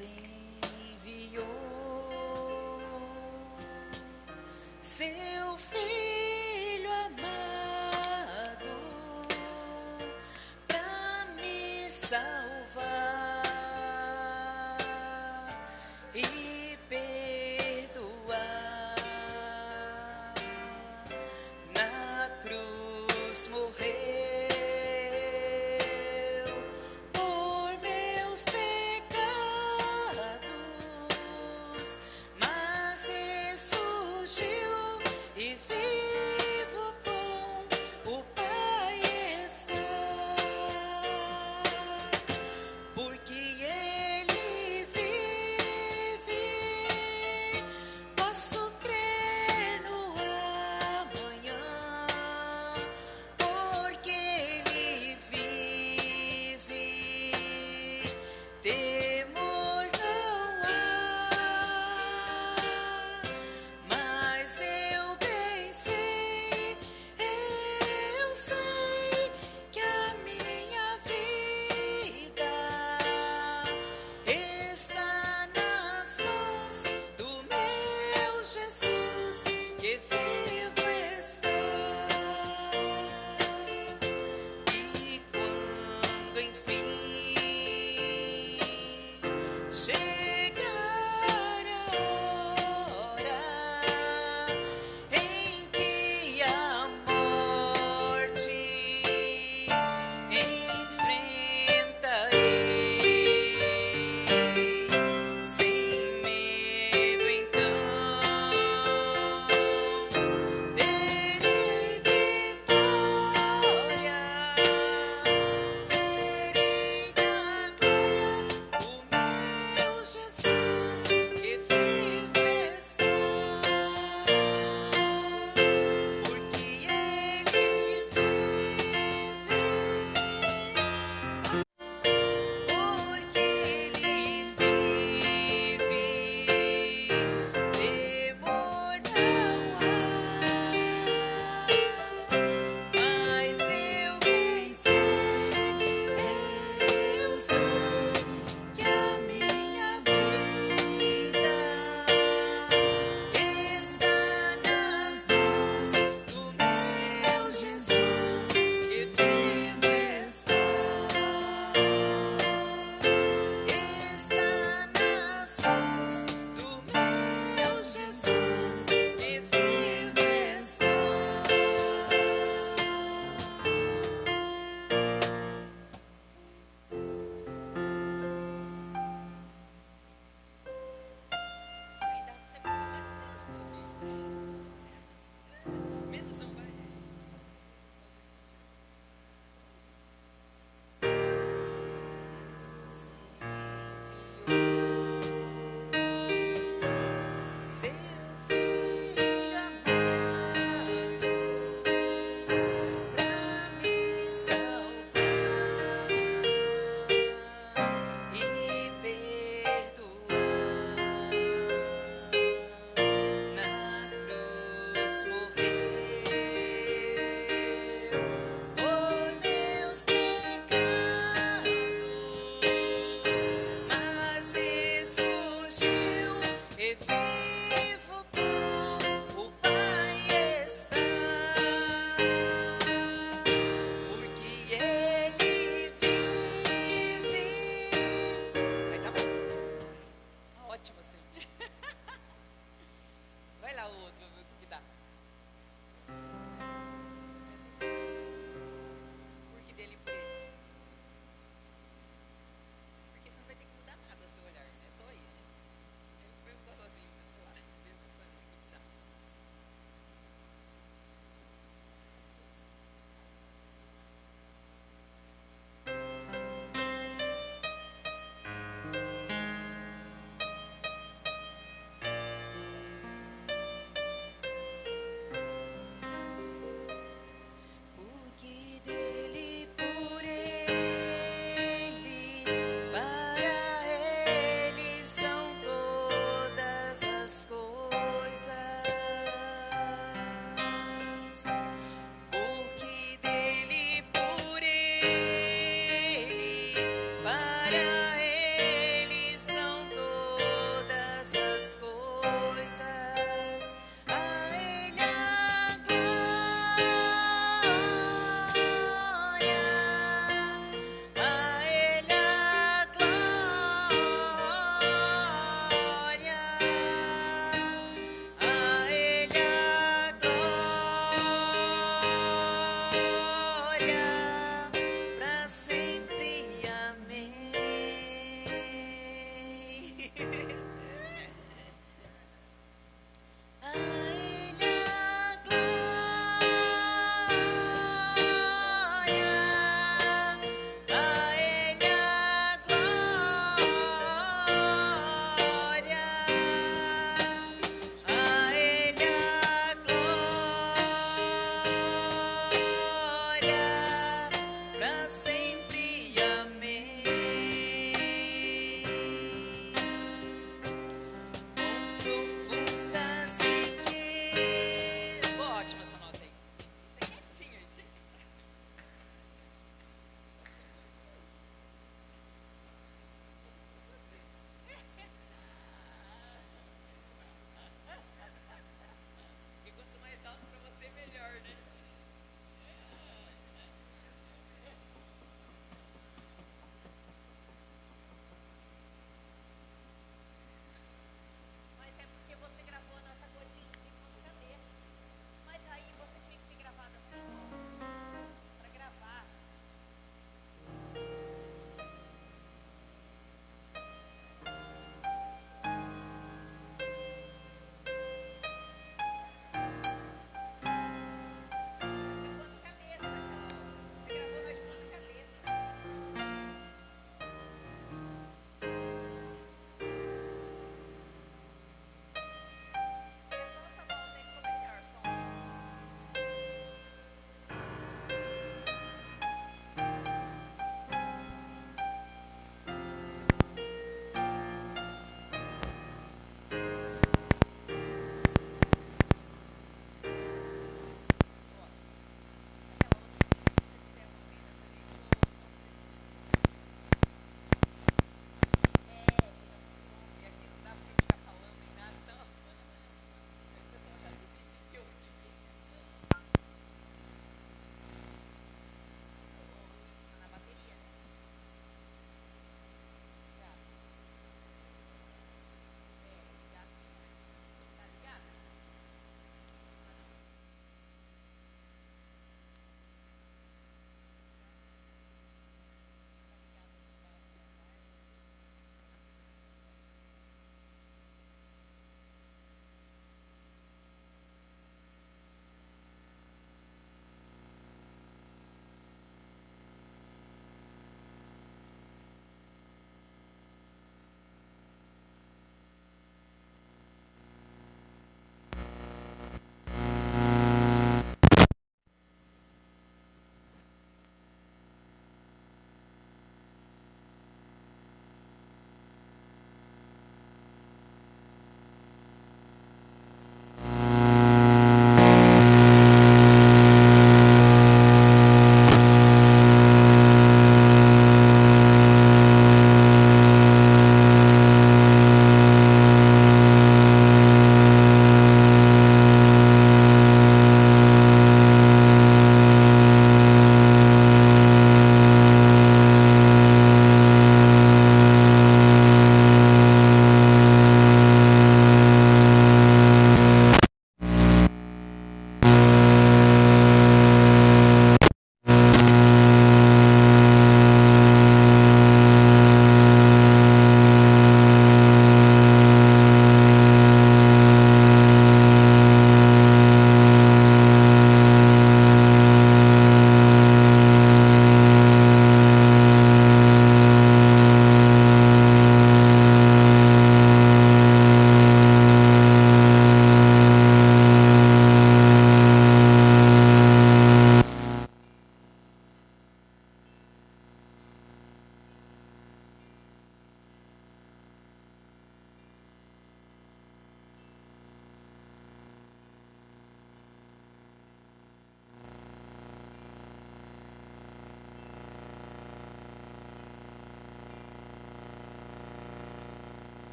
enviou seu filho amado pra me salvar e perdoar. Na cruz morreu por meus pecados, mas ressurgiu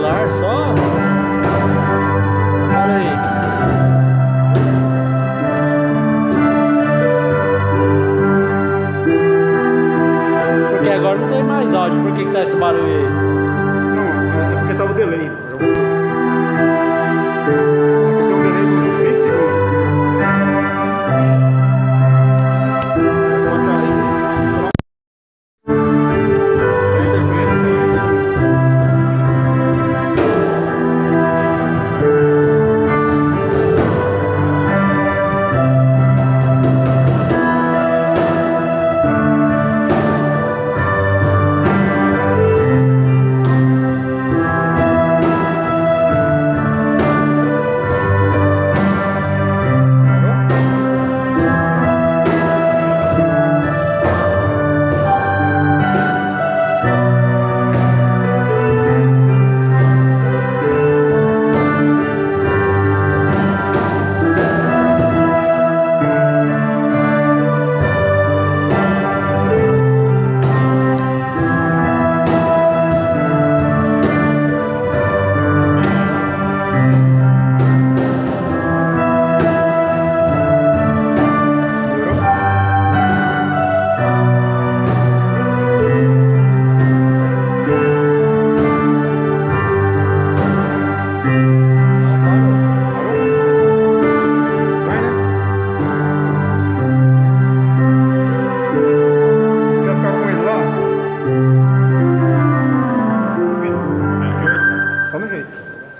celular só. Olha aí. Porque agora não tem mais áudio. Por que tá esse barulho aí? Não, é porque tava o delay. Aqui tem um delay de uns 20 segundos. Vai colocar aí. Esperar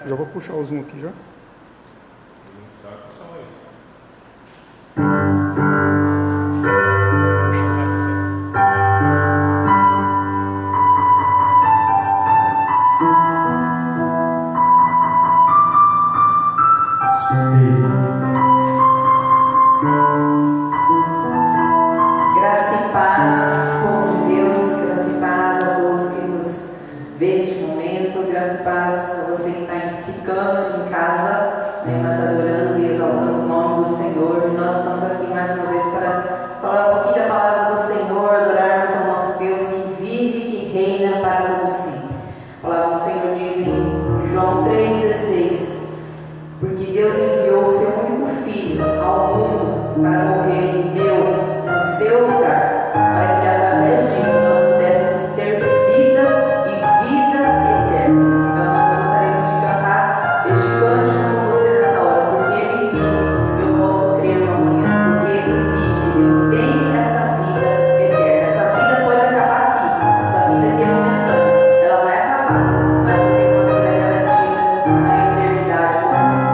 já vou puxar o zoom aqui já. Graça e paz, povo de Deus, graça e paz a todos que nos vê neste momento, graça e paz a você que está ficando em casa, né, mas adorando e exaltando o nome do Senhor. E nós estamos aqui mais uma vez para falar um pouquinho da palavra do Senhor, adorarmos ao nosso Deus que vive e que reina para todo sempre. A palavra do Senhor diz em João 3,16: porque Deus enviou o seu único Filho ao mundo para morrer em meu, no seu lugar, para que através disso nós pudéssemos ter vida e vida eterna. Então nós gostaríamos de cantar este cântico com você nessa hora, porque Ele vive, eu posso crer no amanhã, porque Ele vive, Ele tem essa vida eterna. Essa vida pode acabar aqui, essa vida que é momentânea, ela vai acabar, mas eu tenho uma vida garantida na eternidade com Deus.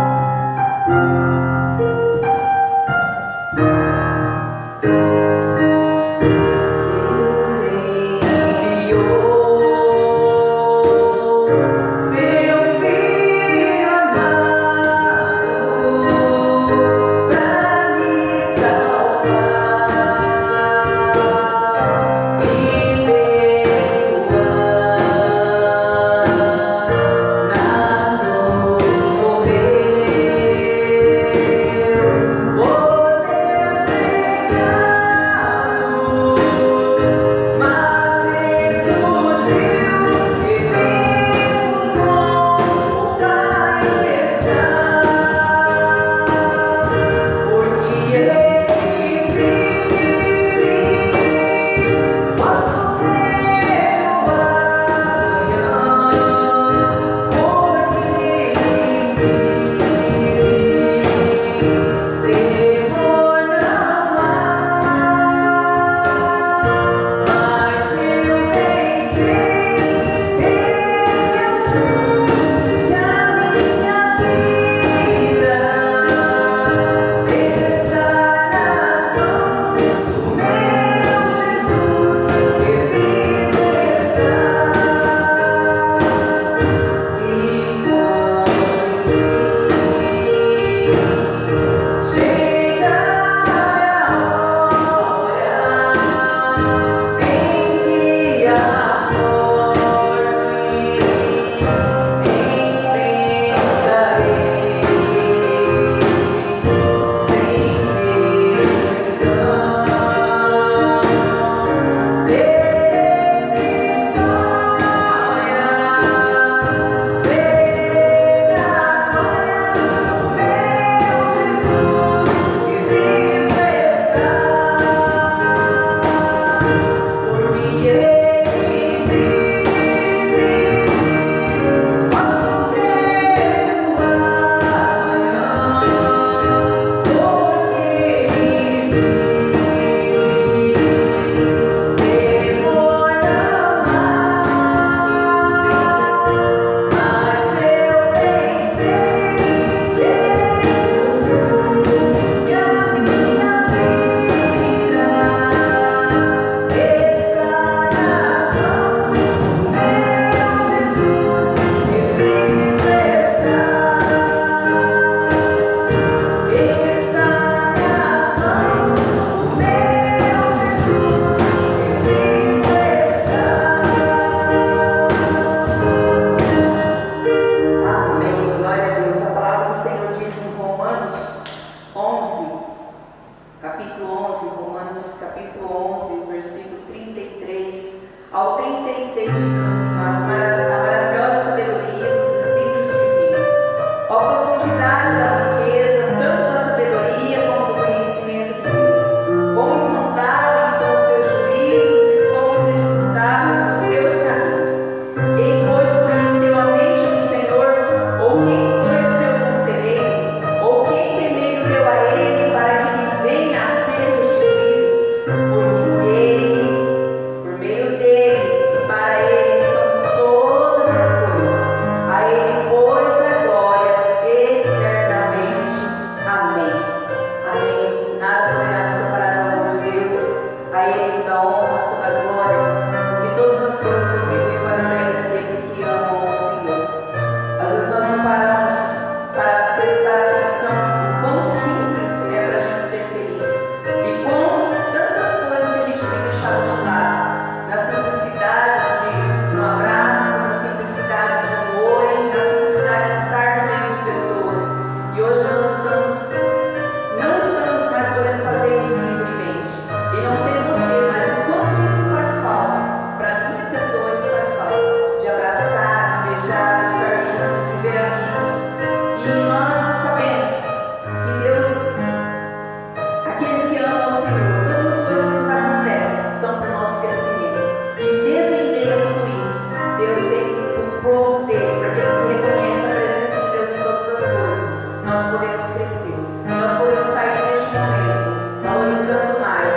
o povo dele, para aqueles que reconhecem a presença de Deus em todas as coisas, nós podemos crescer. Nós podemos sair deste momento valorizando mais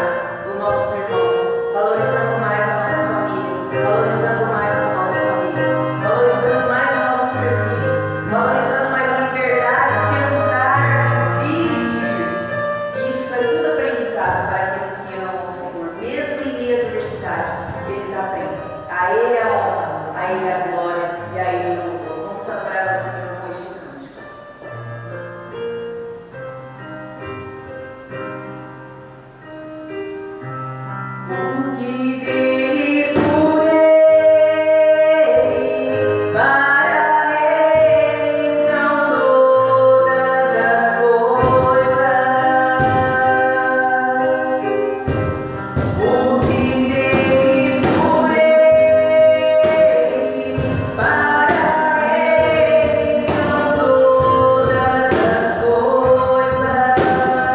os nossos irmãos, valorizando mais a nossa família, valorizando mais os nossos amigos, valorizando mais o nosso serviço, valorizando mais a liberdade de andar, de vir e de ir. Isso é tudo aprendizado para aqueles que amam o Senhor, mesmo em meio à adversidade, eles aprendem. A Ele a honra, a Ele a glória e a Ele o louvor. Vamos adorar ao Senhor com este cântico. O que dele por Ele, para Ele são todas as coisas. O que dele por Ele, para Ele são todas as coisas. O que dele por Ele, para Ele são todas as coisas.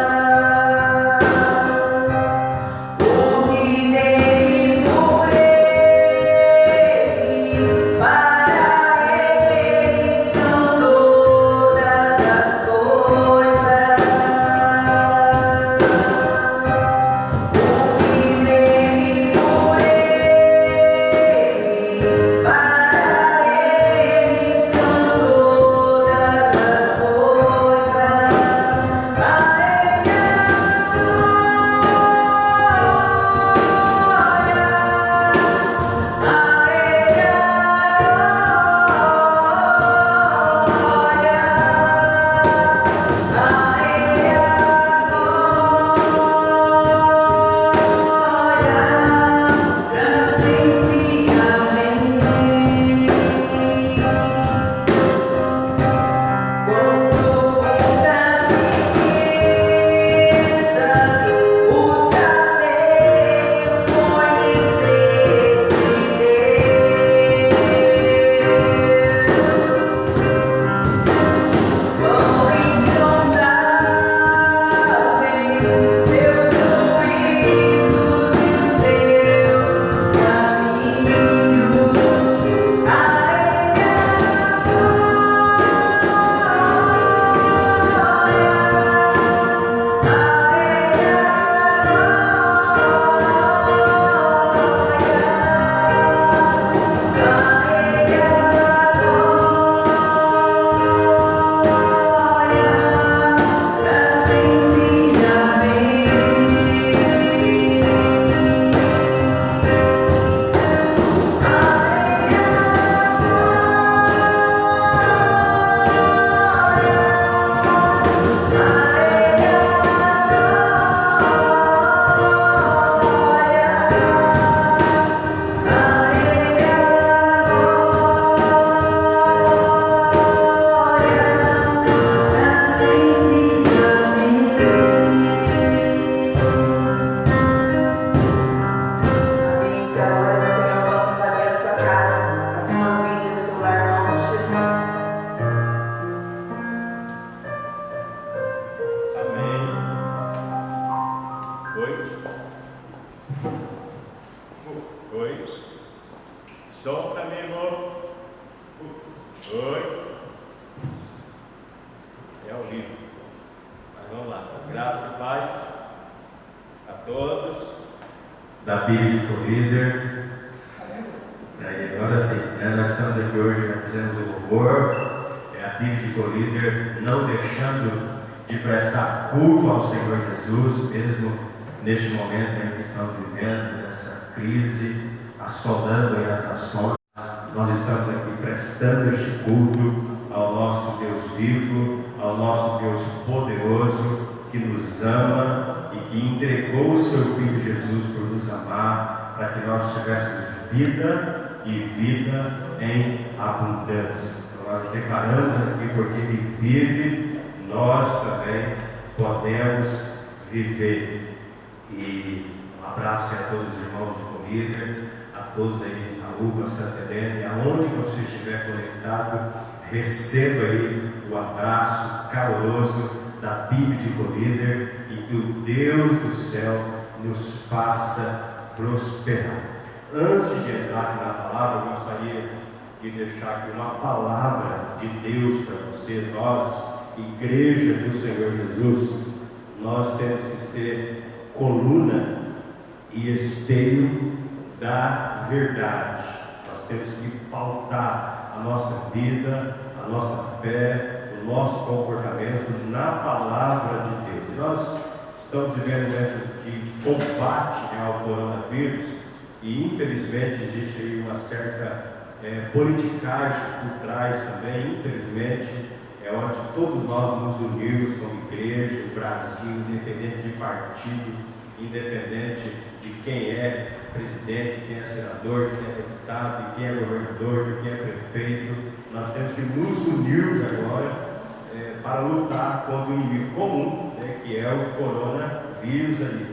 O que dele por Ele, para Ele são todas as coisas. Amém. Que a glória do Senhor possa invadir a sua casa, a sua vida e o seu lar, em nome de Jesus. Amém. Oi. Som pra mim, amor. Oi. É horrível. Mas vamos lá. Graça e paz a todos. Da Bíblia de Colíder. E aí, agora sim, né? Nós estamos aqui hoje, já fizemos o louvor. É a Bíblia de Colíder, não deixando de prestar culto ao Senhor Jesus, mesmo neste momento em que estamos vivendo, nessa crise assolando as nações. Nós estamos aqui prestando este culto ao nosso Deus vivo, ao nosso Deus poderoso, que nos ama e que entregou o seu Filho Jesus por nos amar, para que nós tivéssemos vida e vida em abundância. Então, nós declaramos aqui, porque Ele vive, nós também podemos viver. E um abraço a todos os irmãos de Colíder, a todos aí de Itaúba, Santa Helena, aonde você estiver conectado, receba aí o abraço caloroso da Bíblia de Colíder, e que o Deus do céu nos faça prosperar. Antes de entrar na palavra, eu gostaria de deixar aqui uma palavra de Deus para você. Nós, Igreja do Senhor Jesus, nós temos que ser coluna e esteio da verdade. Nós temos que pautar a nossa vida, a nossa fé, o nosso comportamento na palavra de Deus. E nós estamos vivendo um momento de combate ao coronavírus e infelizmente existe aí uma certa politicagem por trás também. Infelizmente é hora de todos nós nos unirmos como igreja, o Brasil, independente de partido, independente de quem é presidente, quem é senador, quem é deputado, quem é governador, quem é prefeito. Nós temos que nos unirmos agora para lutar contra o inimigo comum, que é o coronavírus ali.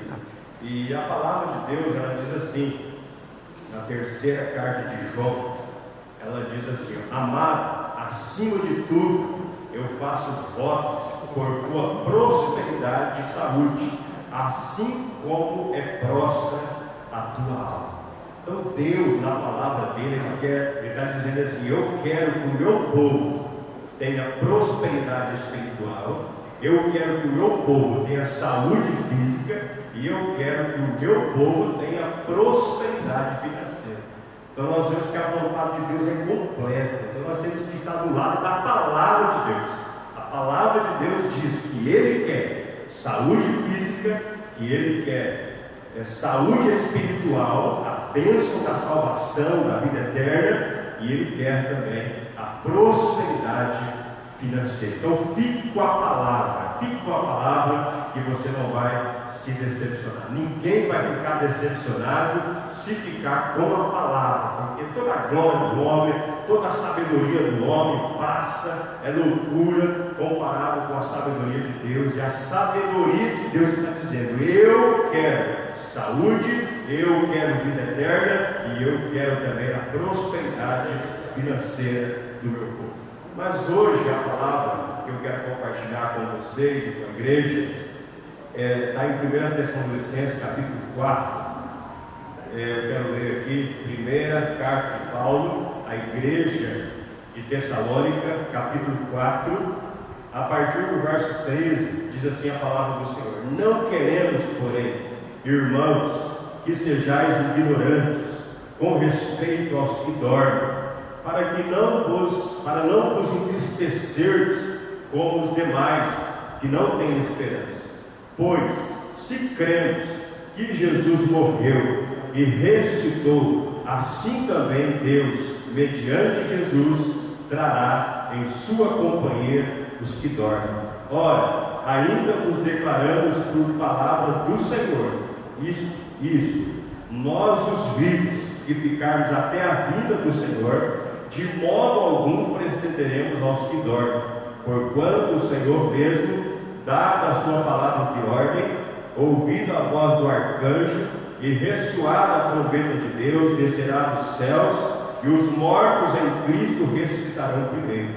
E a palavra de Deus, ela diz assim, na terceira carta de João, ela diz assim: amado, acima de tudo, eu faço votos por tua prosperidade e saúde, assim como é próspera a tua alma. Então Deus, na palavra dele, ele está dizendo assim: eu quero que o meu povo tenha prosperidade espiritual, eu quero que o meu povo tenha saúde física, e eu quero que o meu povo tenha prosperidade financeira. Então nós vemos que a vontade de Deus é completa. Então nós temos que estar do lado da palavra de Deus. A palavra de Deus diz que Ele quer saúde física, que Ele quer saúde espiritual, a bênção da salvação, da vida eterna, e Ele quer também a prosperidade financeira. Então fique com a palavra, que você não vai se decepcionar. Ninguém vai ficar decepcionado se ficar com a palavra, porque toda a glória do homem, toda a sabedoria do homem passa, é loucura comparado com a sabedoria de Deus. E a sabedoria de Deus está dizendo: eu quero saúde, eu quero vida eterna, e eu quero também a prosperidade financeira do meu povo. Mas hoje a palavra que eu quero compartilhar com vocês e com a igreja está em 1 Tessalonicenses capítulo 4. Eu quero ler aqui, primeira carta de Paulo à igreja de Tessalônica, capítulo 4, a partir do verso 13, diz assim a palavra do Senhor: não queremos, porém, irmãos, que sejais ignorantes com respeito aos que dormem, para não vos entristecerdes como os demais que não têm esperança. Pois, se cremos que Jesus morreu e ressuscitou, assim também Deus, mediante Jesus, trará em sua companhia os que dormem. Ora, ainda vos declaramos por palavra do Senhor, isto, nós os vivos, que ficarmos até a vinda do Senhor, de modo algum precederemos aos que dormem, porquanto o Senhor mesmo, dada a sua palavra de ordem, ouvida a voz do arcanjo e ressoada a trombeta de Deus, descerá dos céus, e os mortos em Cristo ressuscitarão primeiro.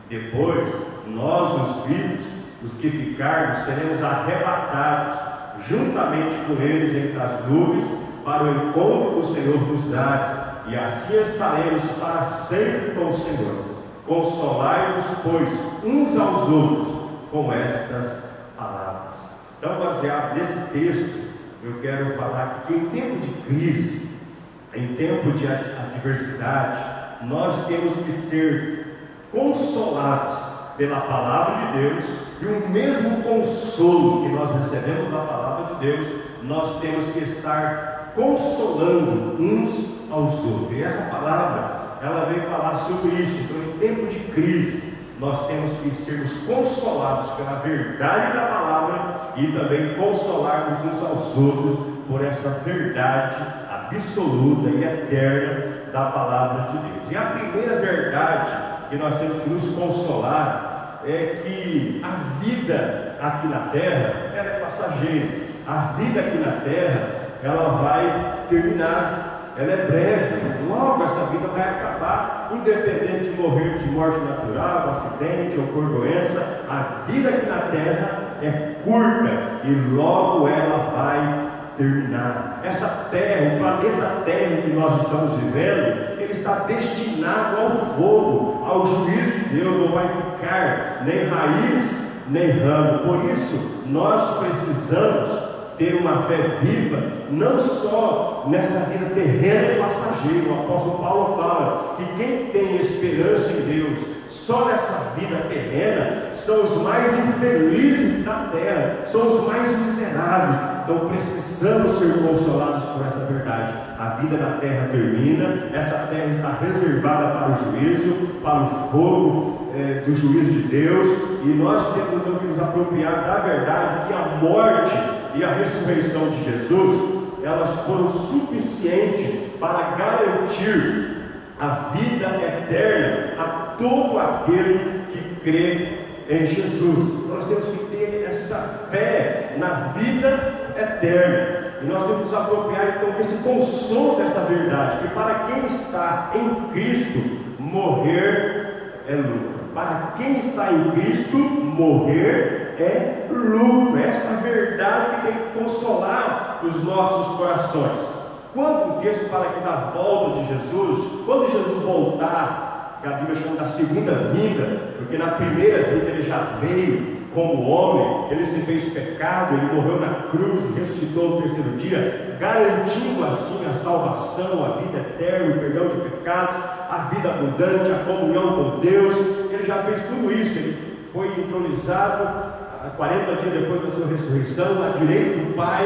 Depois, nós, os vivos, os que ficarmos, seremos arrebatados juntamente com eles entre as nuvens, para o encontro do Senhor dos ares, e assim estaremos para sempre com o Senhor. Consolai-vos, pois, uns aos outros com estas palavras. Então, baseado nesse texto, eu quero falar que em tempo de crise, em tempo de adversidade, nós temos que ser consolados pela palavra de Deus, e o mesmo consolo que nós recebemos da palavra de Deus, nós temos que estar consolando uns aos outros. E essa palavra, ela vem falar sobre isso. Então, em tempo de crise, nós temos que sermos consolados pela verdade da palavra e também consolarmos uns aos outros por essa verdade absoluta e eterna da palavra de Deus. E a primeira verdade que nós temos que nos consolar é que a vida aqui na terra, ela é passageira. A vida aqui na terra, ela vai terminar, ela é breve, logo essa vida vai acabar, independente de morrer de morte natural, acidente ou por doença. A vida aqui na terra é curta e logo ela vai terminar. Essa terra, o planeta Terra que nós estamos vivendo, ele está destinado ao fogo, ao juízo de Deus, não vai ficar nem raiz, nem ramo. Por isso, nós precisamos ter uma fé viva, não só nessa vida terrena e passageira. O apóstolo Paulo fala que quem tem esperança em Deus só nessa vida terrena são os mais infelizes da terra, são os mais miseráveis. Então precisamos ser consolados por essa verdade. A vida na terra termina, essa terra está reservada para o juízo, para o fogo do juízo de Deus, e nós temos então que nos apropriar da verdade que a morte e a ressurreição de Jesus, elas foram suficientes para garantir a vida eterna a todo aquele que crê em Jesus. Nós temos que ter essa fé na vida eterna, e nós temos que nos apropriar então desse consolo dessa verdade, que para quem está em Cristo, morrer é lucro. Para quem está em Cristo, morrer é lucro. Esta verdade que tem que consolar os nossos corações. Quando o texto fala aqui da volta de Jesus, quando Jesus voltar, que a Bíblia chama da segunda vinda, porque na primeira vinda ele já veio como homem, ele se fez pecado, ele morreu na cruz, ressuscitou no terceiro dia, garantindo assim a salvação, a vida eterna, o perdão de pecados, a vida abundante, a comunhão com Deus. Ele já fez tudo isso. Ele foi entronizado 40 dias depois da sua ressurreição, à direita do Pai,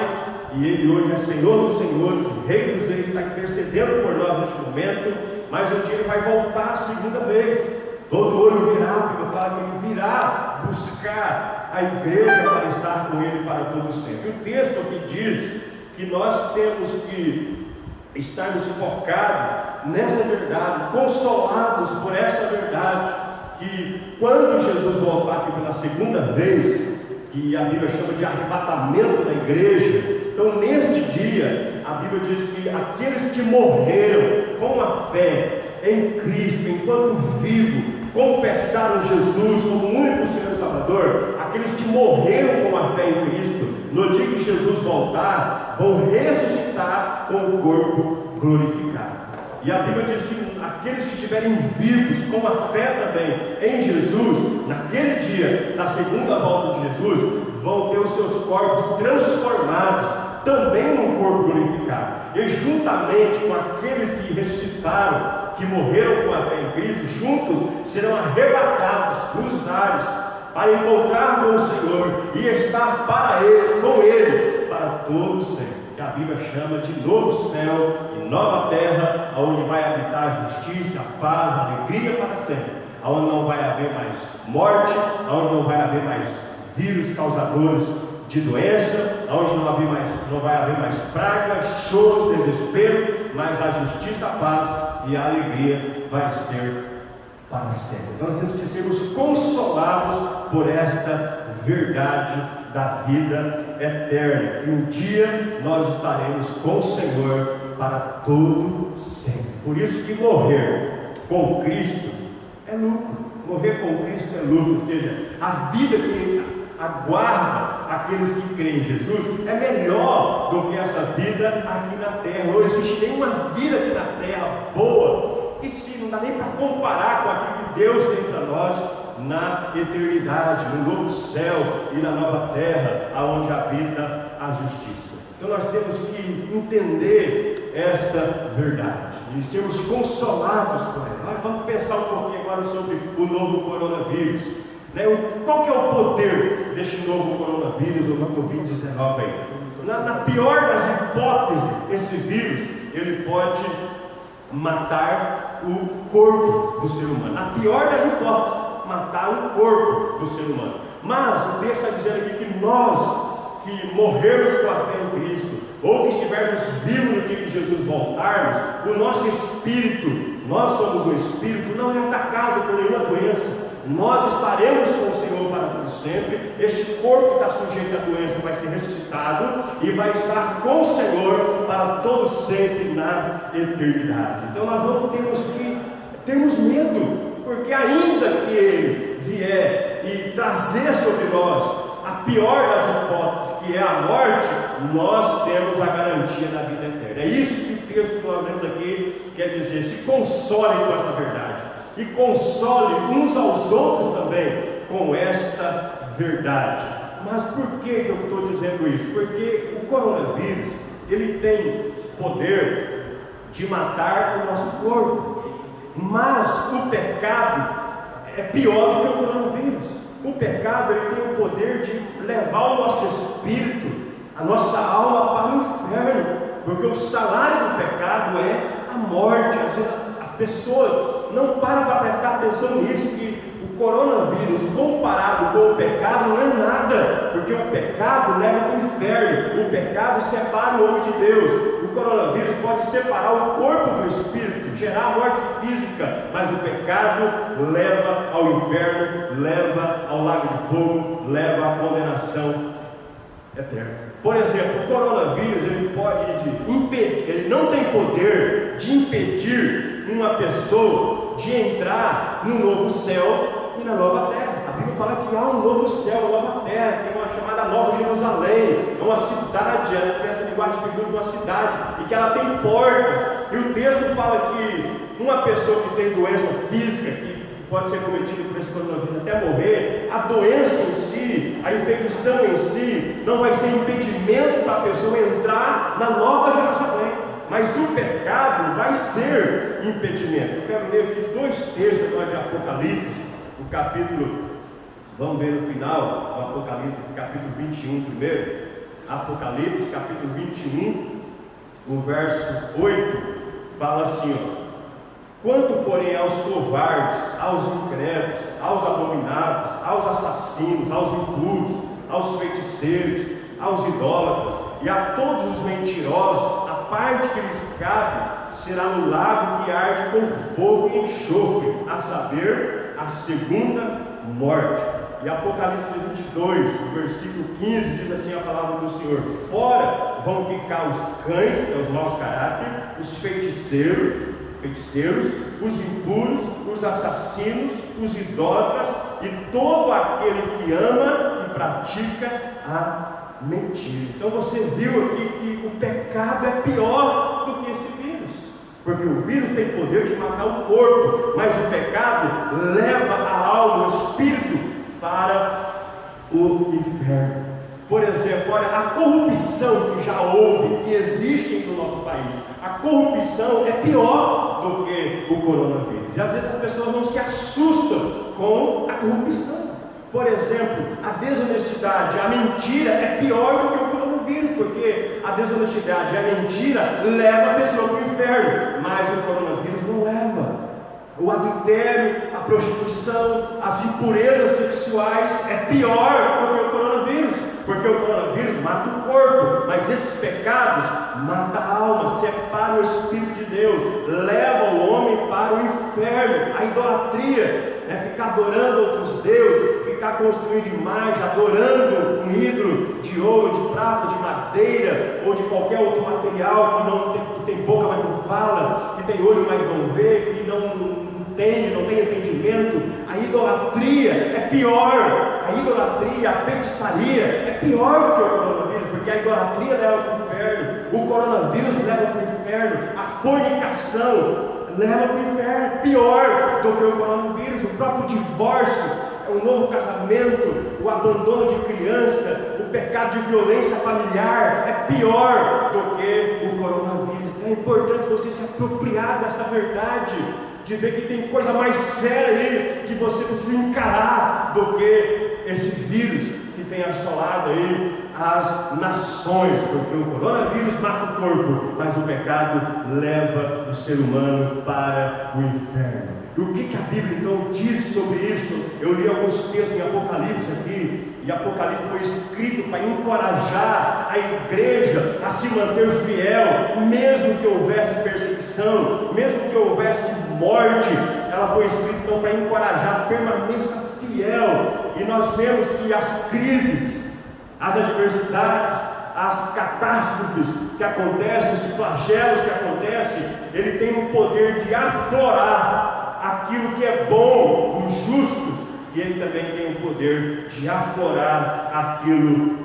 e ele hoje é Senhor dos senhores, Rei dos reis, está intercedendo por nós neste momento. Mas um dia ele vai voltar a segunda vez. Todo olho virá, porque fala que ele virá buscar a igreja para estar com ele para todo sempre. O texto aqui diz que nós temos que estarmos focados nesta verdade, consolados por essa verdade, que quando Jesus voltar aqui pela segunda vez, que a Bíblia chama de arrebatamento da igreja, então neste dia a Bíblia diz que aqueles que morreram com a fé em Cristo, enquanto vivo, confessaram Jesus como o único Senhor e Salvador, aqueles que morreram com a fé em Cristo, no dia que Jesus voltar, vão ressuscitar com o corpo glorificado. E a Bíblia diz que aqueles que estiverem vivos com a fé também em Jesus, naquele dia da segunda volta de Jesus, vão ter os seus corpos transformados também num corpo glorificado. E juntamente com aqueles que ressuscitaram, que morreram com a fé em Cristo, juntos serão arrebatados nos ares para encontrar com o Senhor e estar para Ele, com Ele, para todo sempre. Que a Bíblia chama de novo céu e nova terra, onde vai habitar a justiça, a paz, a alegria para sempre, onde não vai haver mais morte, onde não vai haver mais vírus causadores de doença, onde não vai haver mais praga, choro, desespero, mas a justiça, a paz e a alegria vai ser para sempre. Então nós temos que sermos consolados por esta verdade da vida eterna. E um dia nós estaremos com o Senhor para todo sempre. Por isso que morrer com Cristo é lucro. Morrer com Cristo é lucro. Ou seja, a vida que aguarda aqueles que creem em Jesus é melhor do que essa vida aqui na terra. Não existe nenhuma vida aqui na terra boa, e se não dá nem para comparar com aquilo que Deus tem para nós na eternidade, no novo céu e na nova terra, aonde habita a justiça. Então nós temos que entender esta verdade e sermos consolados por ela. Nós vamos pensar um pouquinho agora sobre o novo coronavírus. Qual que é o poder deste novo coronavírus, ou Covid-19 aí? Na pior das hipóteses, esse vírus, ele pode matar o corpo do ser humano. Na pior das hipóteses, matar o corpo do ser humano. Mas o texto está dizendo aqui que nós, que morrermos com a fé em Cristo, ou que estivermos vivos no dia que Jesus voltarmos, o nosso espírito, nós somos um espírito, não é atacado por nenhuma doença. Nós estaremos com o Senhor para todo sempre. Este corpo que está sujeito à doença vai ser ressuscitado e vai estar com o Senhor para todo sempre na eternidade. Então nós não temos que termos medo, porque ainda que Ele vier e trazer sobre nós a pior das hipóteses, que é a morte, nós temos a garantia da vida eterna. É isso que o texto que nós lemos aqui quer dizer. Se console com essa verdade e console uns aos outros também com esta verdade. Mas por que eu estou dizendo isso? Porque o coronavírus, ele tem poder de matar o nosso corpo, mas o pecado é pior do que o coronavírus. O pecado, ele tem o poder de levar o nosso espírito, a nossa alma para o inferno, porque o salário do pecado é a morte. As pessoas não param para prestar atenção nisso, que o coronavírus comparado com o pecado não é nada, porque o pecado leva para o inferno, o pecado separa o homem de Deus. O coronavírus pode separar o corpo do espírito, gerar a morte física, mas o pecado leva ao inferno, leva ao lago de fogo, leva à condenação eterna. Por exemplo, o coronavírus, ele pode impedir, ele não tem poder de impedir uma pessoa de entrar no novo céu e na nova terra. A Bíblia fala que há um novo céu, uma nova terra, que é uma chamada Nova Jerusalém, é uma cidade, ela tem essa linguagem de figura de uma cidade, e que ela tem portas, e o texto fala que uma pessoa que tem doença física, que pode ser cometida por esse coronavírus até morrer, a doença em si, a infecção em si, não vai ser impedimento para a pessoa entrar na Nova Jerusalém, mas o pecado vai ser impedimento. Eu quero ler aqui 2 textos agora de Apocalipse, o capítulo, vamos ver no final, do Apocalipse, capítulo 21 primeiro, Apocalipse, capítulo 21, o verso 8, fala assim, ó: quanto, porém, aos covardes, aos incrédulos, aos abominados, aos assassinos, aos impuros, aos feiticeiros, aos idólatras e a todos os mentirosos, a parte que lhes cabe será no lago que arde com fogo e enxofre, a saber, a segunda morte. E Apocalipse 22, o versículo 15, diz assim a palavra do Senhor: fora vão ficar os cães, que é os maus caráter, os feiticeiros, os impuros, os assassinos, os idólatras e todo aquele que ama e pratica a mentira. Então você viu aqui que o pecado é pior do que esse vírus, porque o vírus tem poder de matar o corpo, mas o pecado leva a alma, o espírito para o inferno. Por exemplo, olha, a corrupção que já houve e existe no nosso país, a corrupção é pior do que o coronavírus. E às vezes as pessoas não se assustam com a corrupção. Por exemplo, a desonestidade, a mentira é pior do que o coronavírus, porque a desonestidade e a mentira leva a pessoa para o inferno, mas o coronavírus não leva. O adultério, a prostituição, as impurezas sexuais é pior do que o coronavírus, porque o coronavírus mata o corpo, mas esses pecados matam a alma, separam o Espírito de Deus, levam o homem para o inferno. A idolatria é ficar adorando outros deuses, ficar construindo imagem, adorando um ídolo de ouro, de prata, de madeira ou de qualquer outro material que tem boca, mas não fala, que tem olho, mas não vê, que não entende, não tem entendimento. A idolatria é pior. A idolatria, a feitiçaria é pior do que o coronavírus, porque a idolatria leva para o inferno, o coronavírus leva para o inferno, a fornicação leva para o inferno, pior do que o coronavírus. O próprio divórcio, o novo casamento, o abandono de criança, o pecado de violência familiar é pior do que o coronavírus. É importante você se apropriar dessa verdade, de ver que tem coisa mais séria aí que você precisa encarar do que esse vírus que tem assolado aí as nações, porque o coronavírus mata o corpo, mas o pecado leva o ser humano para o inferno. E o que a Bíblia então diz sobre isso? Eu li alguns textos em Apocalipse aqui, e Apocalipse foi escrito para encorajar a igreja a se manter fiel, mesmo que houvesse perseguição, mesmo que houvesse morte. Ela foi escrita então para encorajar a permanência fiel. E nós vemos que as crises, as adversidades, as catástrofes que acontecem, os flagelos que acontecem, ele tem o poder de aflorar aquilo que é bom, o justo, e ele também tem o poder de aflorar aquilo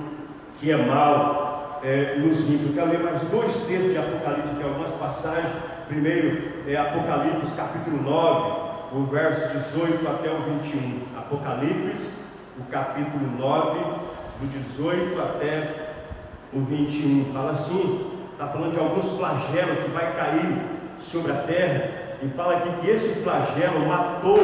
que é mal. nos ímpios. Eu quero ler mais 2 textos de Apocalipse, que algumas passagens. Primeiro é Apocalipse capítulo 9, o verso 18 até o 21. Apocalipse, o capítulo 9, do 18 até o 21. Fala assim, está falando de alguns flagelos que vai cair sobre a terra, e fala aqui que esse flagelo matou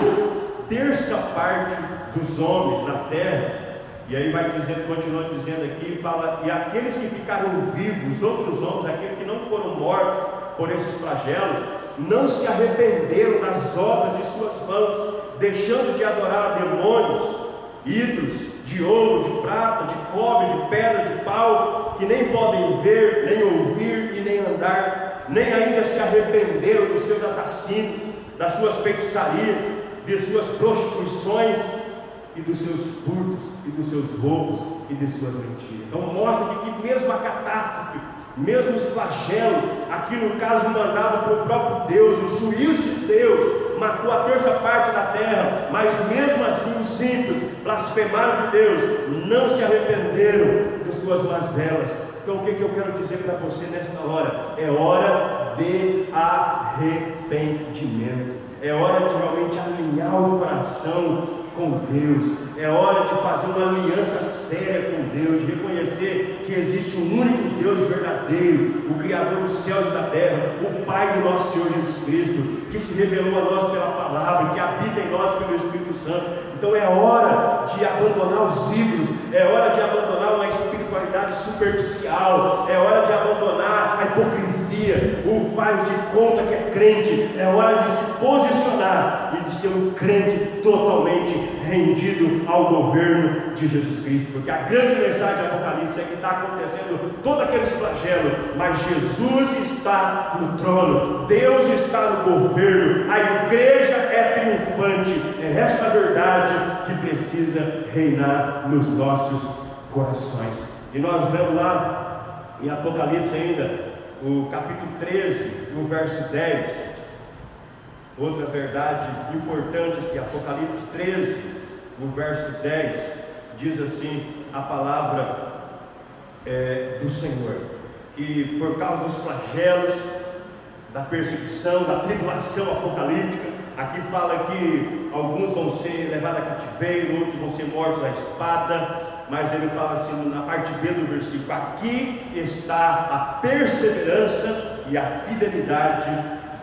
1/3 dos homens na terra. E aí vai dizendo, continuando dizendo aqui, fala, e aqueles que ficaram vivos, os outros homens, aqueles que não foram mortos por esses flagelos, não se arrependeram das obras de suas mãos, deixando de adorar a demônios, ídolos de ouro, de prata, de cobre, de pedra, de pau, que nem podem ver, nem ouvir e nem andar, nem ainda se arrependeram dos seus assassinos, das suas feitiçarias, de suas prostituições e dos seus furtos, e dos seus roubos, e de suas mentiras. Então mostra que mesmo a catástrofe, mesmo os flagelos, aqui no caso mandado pelo próprio Deus, o juízo de Deus, matou a 1/3 da terra, mas mesmo assim os ímpios blasfemaram de Deus, não se arrependeram de suas mazelas. Então o que eu quero dizer para você nesta hora? É hora de arrependimento, é hora de realmente alinhar o coração com Deus, é hora de fazer uma aliança séria com Deus, de reconhecer que existe um único Deus verdadeiro, o Criador dos céus e da terra, o Pai do nosso Senhor Jesus Cristo, que se revelou a nós pela palavra, que habita em nós pelo Espírito Santo. Então é hora de abandonar os ídolos, é hora de abandonar uma espiritualidade superficial, é hora de abandonar a hipocrisia, o faz de conta que é crente. É hora de se posicionar e de ser um crente totalmente rendido ao governo de Jesus Cristo, porque a grande mensagem de Apocalipse é que está acontecendo todo aqueles flagelos, mas Jesus está no trono, Deus está no governo, a igreja é triunfante. É esta verdade que precisa reinar nos nossos corações. E nós vemos lá em Apocalipse ainda, o capítulo 13, o verso 10, outra verdade importante aqui, Apocalipse 13, o verso 10, diz assim a palavra do Senhor, que por causa dos flagelos, da perseguição, da tribulação apocalíptica, aqui fala que alguns vão ser levados a cativeiro, outros vão ser mortos à espada, mas ele fala assim na parte B do versículo: aqui está a perseverança e a fidelidade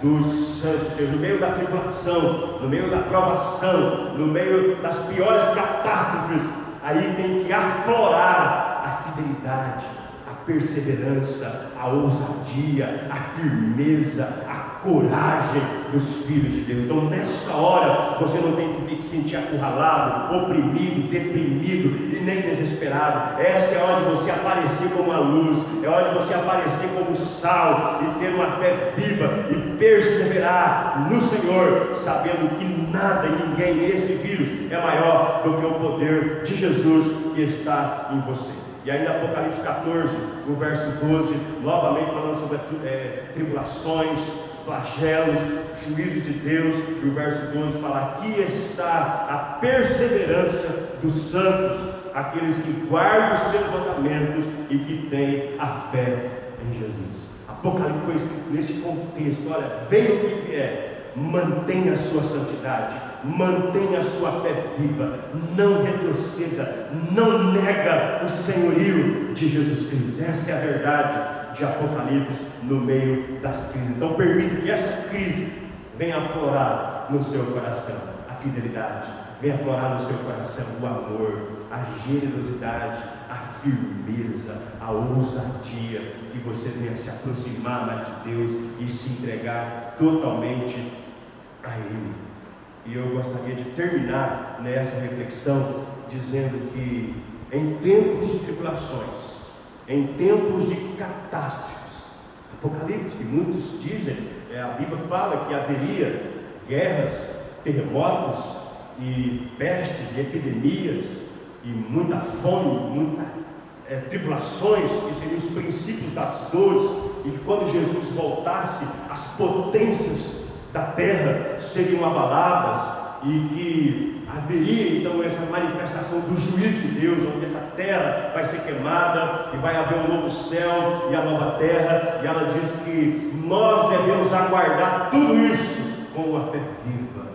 dos santos. Ou seja, no meio da tribulação, no meio da provação, no meio das piores catástrofes, aí tem que aflorar a fidelidade, a perseverança, a ousadia, a firmeza, a coragem dos filhos de Deus. Então nessa hora você não tem que se sentir acurralado, oprimido, deprimido e nem desesperado. Essa é a hora de você aparecer como a luz, é a hora de você aparecer como sal e ter uma fé viva e perseverar no Senhor, sabendo que nada e ninguém, esse vírus é maior do que o poder de Jesus que está em você. E ainda Apocalipse 14, o verso 12, novamente falando sobre tribulações, flagelos, juízo de Deus. E o verso 12 fala: aqui está a perseverança dos santos, aqueles que guardam os seus mandamentos e que têm a fé em Jesus. Apocalipse foi escrito nesse contexto: olha, venha o que vier, mantenha a sua santidade, mantenha a sua fé viva, não retroceda, não nega o senhorio de Jesus Cristo. Essa é a verdade de Apocalipse no meio das crises. Então permita que essa crise venha aflorar no seu coração a fidelidade, venha aflorar no seu coração o amor, a generosidade, a firmeza, a ousadia, que você venha se aproximar mais de Deus e se entregar totalmente a Ele. E eu gostaria de terminar nessa reflexão dizendo que em tempos de tribulações, em tempos de catástrofes, Apocalipse, que muitos dizem, a Bíblia fala que haveria guerras, terremotos e pestes e epidemias e muita fome, muitas tribulações, que seriam os princípios das dores, e que quando Jesus voltasse, as potências da terra seriam abaladas, e que haveria então essa manifestação do juízo de Deus, onde essa terra vai ser queimada e vai haver um novo céu e a nova terra, e ela diz que nós devemos aguardar tudo isso com uma fé viva,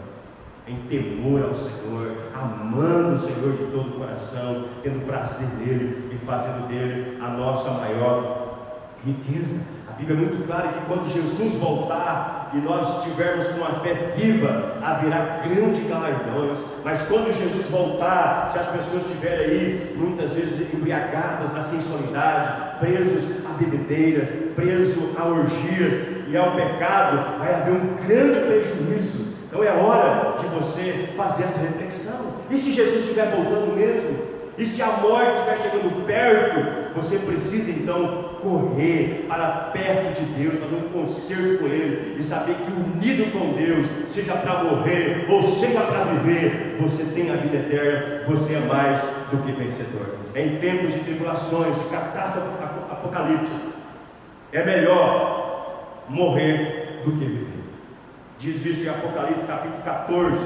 em temor ao Senhor, amando o Senhor de todo o coração, tendo prazer nele e fazendo dele a nossa maior riqueza. A Bíblia é muito clara que quando Jesus voltar e nós estivermos com uma fé viva, haverá grandes galardões. Mas quando Jesus voltar, se as pessoas estiverem aí muitas vezes embriagadas na sensualidade, presos a bebedeiras, presos a orgias e ao pecado, vai haver um grande prejuízo. Então é hora de você fazer essa reflexão. E se Jesus estiver voltando mesmo? E se a morte estiver chegando perto? Você precisa então correr para perto de Deus, fazer um concerto com Ele e saber que unido com Deus, seja para morrer ou seja para viver, você tem a vida eterna, você é mais do que vencedor. Em tempos de tribulações, de catástrofe apocalípticas, é melhor morrer do que viver. Diz isso em Apocalipse capítulo 14,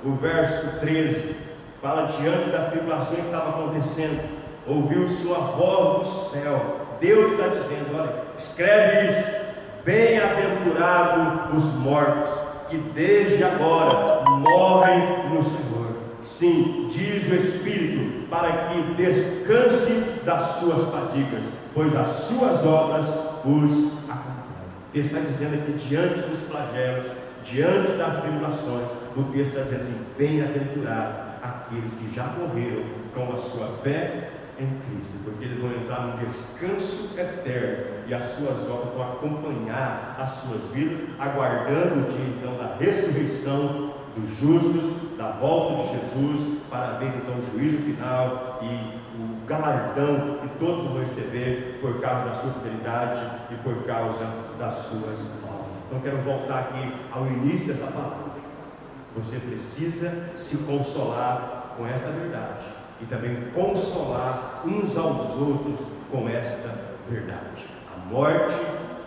o verso 13, fala diante das tribulações que estavam acontecendo, ouviu-se uma voz do céu, Deus está dizendo, olha, escreve isso, bem-aventurado os mortos, que desde agora morrem no Senhor. Sim, diz o Espírito, para que descanse das suas fadigas, pois as suas obras os acompanham. Deus está dizendo aqui, diante dos flagelos, diante das tribulações, o texto está dizendo assim, bem-aventurado aqueles que já morreram com a sua fé em Cristo, porque eles vão entrar no descanso eterno e as suas obras vão acompanhar as suas vidas, aguardando o dia então da ressurreição dos justos, da volta de Jesus, para ver então o juízo final e o galardão que todos vão receber por causa da sua fidelidade e por causa das suas obras. Então quero voltar aqui ao início dessa palavra. Você precisa se consolar com esta verdade e também consolar uns aos outros com esta verdade. A morte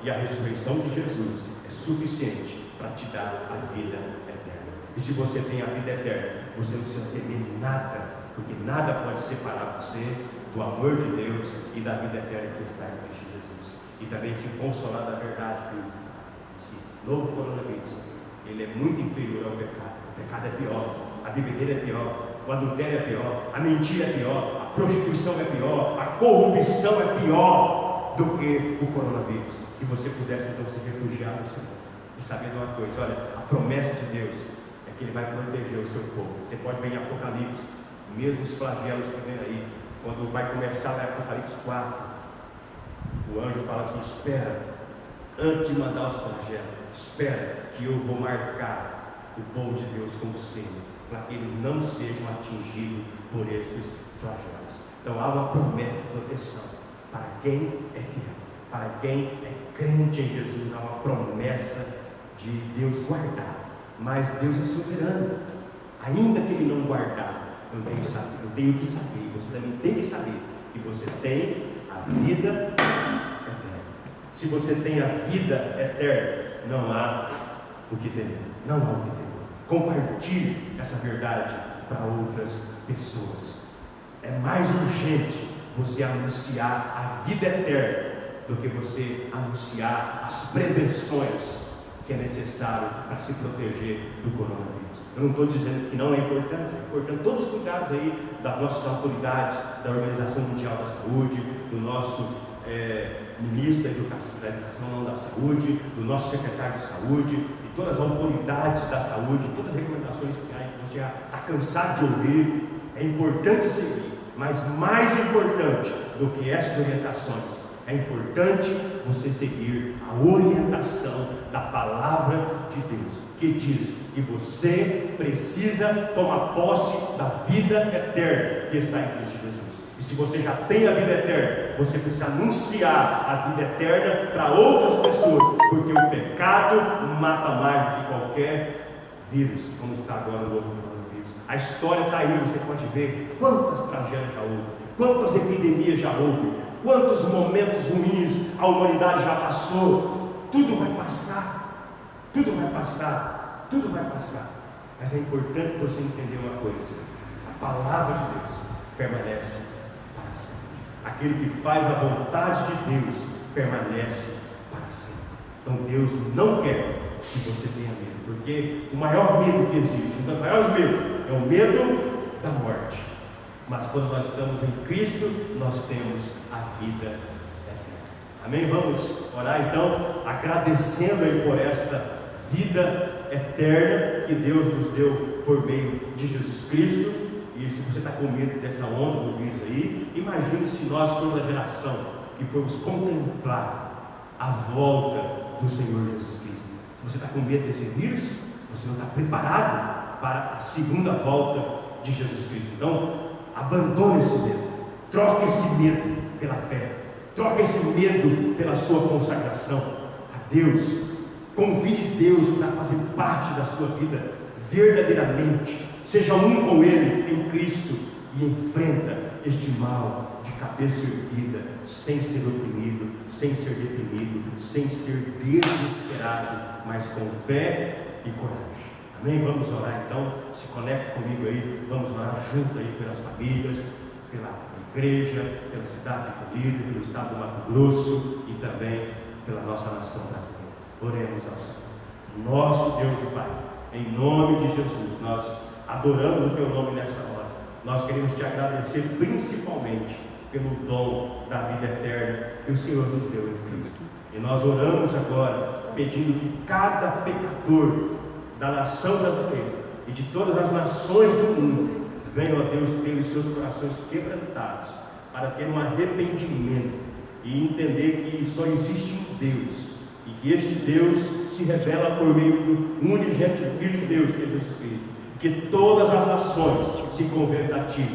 e a ressurreição de Jesus é suficiente para te dar a vida eterna. E se você tem a vida eterna, você não precisa temer nada, porque nada pode separar você do amor de Deus e da vida eterna que está em Cristo Jesus. E também se consolar da verdade que esse novo coronavírus, ele é muito inferior ao pecado. O pecado é pior, a bebedeira é pior, o adultério é pior, a mentira é pior, a prostituição é pior, a corrupção é pior do que o coronavírus. Que você pudesse então se refugiar no Senhor e saber de uma coisa, olha, a promessa de Deus é que Ele vai proteger o seu povo. Você pode ver em Apocalipse, mesmo os flagelos que vem aí, quando vai começar em Apocalipse 4, o anjo fala assim, espera, antes de mandar os flagelos, espera que eu vou marcar o povo de Deus com o selo, para que eles não sejam atingidos por esses flagelos. Então há uma promessa de proteção para quem é fiel, para quem é crente em Jesus. Há uma promessa de Deus guardar, mas Deus é soberano. Ainda que Ele não guardar, eu tenho que saber, você também tem que saber que você tem a vida eterna. Se você tem a vida eterna, não há o que temer, não há o que temer. Compartilhe essa verdade para outras pessoas. É mais urgente você anunciar a vida eterna do que você anunciar as prevenções que é necessário para se proteger do coronavírus. Eu não estou dizendo que não é importante todos os cuidados aí das nossas autoridades, da Organização Mundial da Saúde, do nosso ministro da Educação, não da Saúde, do nosso secretário de Saúde, de todas as autoridades da saúde, todas as recomendações que você já está cansado de ouvir. É importante seguir, mas mais importante do que essas orientações, é importante você seguir a orientação da palavra de Deus, que diz que você precisa tomar posse da vida eterna que está em Cristo Jesus. E se você já tem a vida eterna, você precisa anunciar a vida eterna para outras pessoas, porque o pecado mata mais do que qualquer vírus, como está agora o novo coronavírus. A história está aí, você pode ver quantas tragédias já houve, quantas epidemias já houve, quantos momentos ruins a humanidade já passou. Tudo vai passar, tudo vai passar, tudo vai passar. Mas é importante você entender uma coisa: a palavra de Deus permanece para sempre. Aquele que faz a vontade de Deus permanece para sempre. Então Deus não quer que você tenha medo, porque o maior medo que existe, um dos maiores medos, é o medo da morte. Mas quando nós estamos em Cristo, nós temos a vida eterna. Amém? Vamos orar então, agradecendo aí por esta vida eterna que Deus nos deu por meio de Jesus Cristo. E se você está com medo dessa onda do vírus aí, imagine se nós formos a geração que fomos contemplar a volta do Senhor Jesus Cristo. Se você está com medo desse vírus, você não está preparado para a segunda volta de Jesus Cristo. Então, abandone esse medo, troque esse medo pela fé, troque esse medo pela sua consagração a Deus. Convide Deus para fazer parte da sua vida verdadeiramente. Seja um com Ele em Cristo e enfrenta este mal de cabeça erguida, sem ser oprimido, sem ser deprimido, sem ser desesperado, mas com fé e coragem. Amém? Vamos orar então. Se conecte comigo aí. Vamos orar junto aí pelas famílias, pela igreja, pela cidade de Colíder, pelo estado do Mato Grosso e também pela nossa nação brasileira. Oremos ao Senhor. Nosso Deus e Pai, em nome de Jesus, nós adoramos o Teu nome nessa hora. Nós queremos Te agradecer principalmente pelo dom da vida eterna que o Senhor nos deu em Cristo. E nós oramos agora, pedindo que cada pecador da nação brasileira e de todas as nações do mundo venham a Deus ter os seus corações quebrantados, para ter um arrependimento e entender que só existe um Deus, e que este Deus se revela por meio do unigênito Filho de Deus, que é Jesus Cristo, que todas as nações se convertam a Ti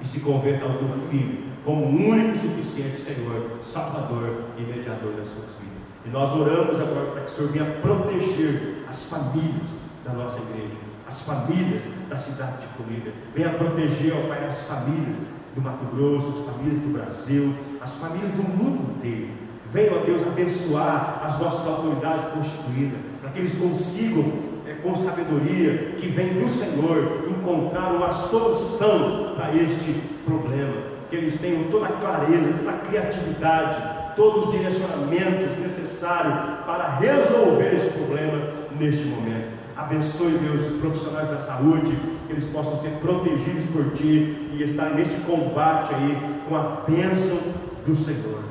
e se convertam ao Teu Filho, como o único e suficiente Senhor, Salvador e mediador das suas vidas. E nós oramos agora para que o Senhor venha proteger as famílias da nossa igreja, as famílias da cidade de Colíder. Venha proteger, ó Pai, as famílias do Mato Grosso, as famílias do Brasil, as famílias do mundo inteiro. Venha, ó Deus, abençoar as nossas autoridades constituídas, para que eles consigam, com sabedoria que vem do Senhor, encontrar uma solução para este problema. Que eles tenham toda a clareza, toda a criatividade, todos os direcionamentos necessários para resolver este problema neste momento. Abençoe, Deus, os profissionais da saúde, que eles possam ser protegidos por Ti e estar nesse combate aí com a bênção do Senhor.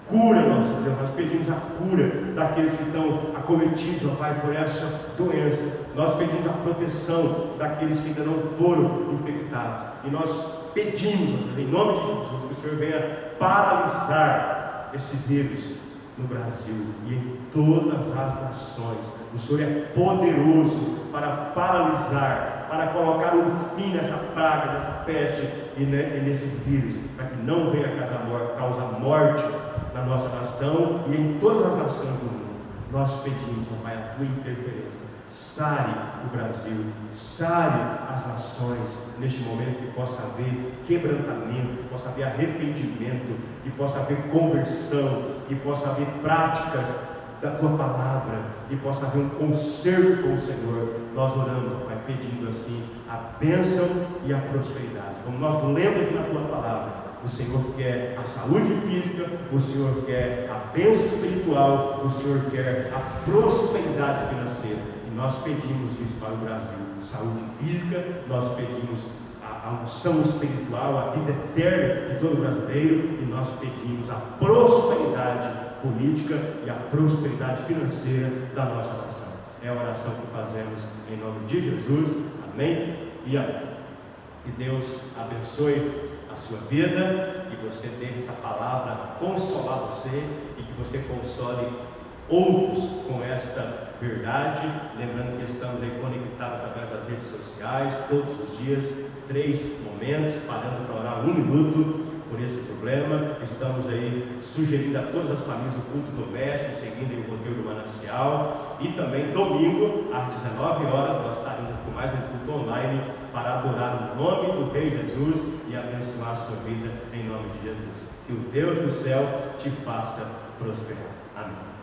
Cura, nosso Deus, nós pedimos a cura daqueles que estão acometidos, ó Pai, por essa doença. Nós pedimos a proteção daqueles que ainda não foram infectados. E nós pedimos, ó, em nome de Jesus, que o Senhor venha paralisar esse vírus no Brasil e em todas as nações. O Senhor é poderoso para paralisar, para colocar um fim nessa praga, nessa peste e nesse vírus, para que não venha causar morte na nossa nação e em todas as nações do mundo. Nós pedimos, ó Pai, a Tua interferência. Sare o Brasil, sare as nações neste momento, que possa haver quebrantamento, que possa haver arrependimento, que possa haver conversão, que possa haver práticas da Tua palavra, e possa haver um conserto com o Senhor. Nós oramos, ó Pai, pedindo assim a bênção e a prosperidade. Como nós lemos aqui na Tua palavra, o Senhor quer a saúde física, o Senhor quer a bênção espiritual, o Senhor quer a prosperidade financeira. E nós pedimos isso para o Brasil. Saúde física, nós pedimos a unção espiritual, a vida eterna de todo brasileiro, e nós pedimos a prosperidade política e a prosperidade financeira da nossa nação. É a oração que fazemos em nome de Jesus. Amém e amém. Que Deus abençoe a sua vida, que você tenha essa palavra consolar você e que você console outros com esta verdade. Lembrando que estamos aí conectados através das redes sociais, todos os dias, 3 momentos, parando para orar 1 minuto por esse problema. Estamos aí sugerindo a todas as famílias o culto doméstico, seguindo o conteúdo manancial, e também domingo às 19 horas nós estaremos com mais um culto online para adorar o nome do Rei Jesus e abençoar a sua vida em nome de Jesus. Que o Deus do céu te faça prosperar. Amém.